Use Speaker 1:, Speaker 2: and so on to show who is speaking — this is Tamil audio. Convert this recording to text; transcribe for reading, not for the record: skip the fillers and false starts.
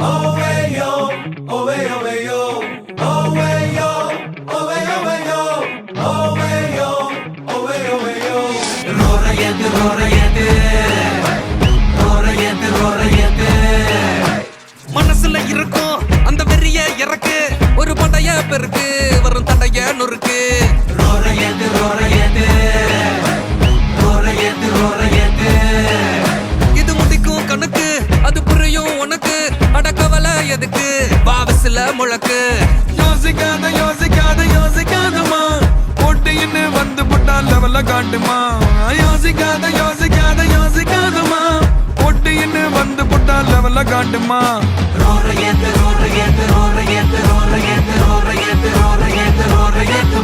Speaker 1: Oh hey yo, oh hey yo, hey yo, oh hey yo, oh hey yo, hey yo, oh hey yo, oh hey yo, hey yo. Rorayete, rorayete, rorayete, rorayete.
Speaker 2: மனசுல இருக்கும் அந்த வெறிய இறக்கு ஒரு படைய பெருக்கு வரும் தடைய நொறுக்கு
Speaker 1: Rorayete, rorayete, rorayete, rorayete.
Speaker 2: இது முடிக்கும் கணக்கு அது புரியும் உனக்கு அடக்கவலை எதுக்கு பாவசில முழக்கு
Speaker 3: யோசிக்காத யோசிக்காத யோசிக்காதமா போட்டின்னு வந்து புட்டா லெவல்ல காட்டுமா யோசிக்காத யோசிக்காத யோசிக்காதமா போட்டின்னு வந்து புட்டா லெவல்ல காட்டுமா
Speaker 1: Rorayete, rorayete, rorayete, rorayete, rorayete, rorayete, rorayete.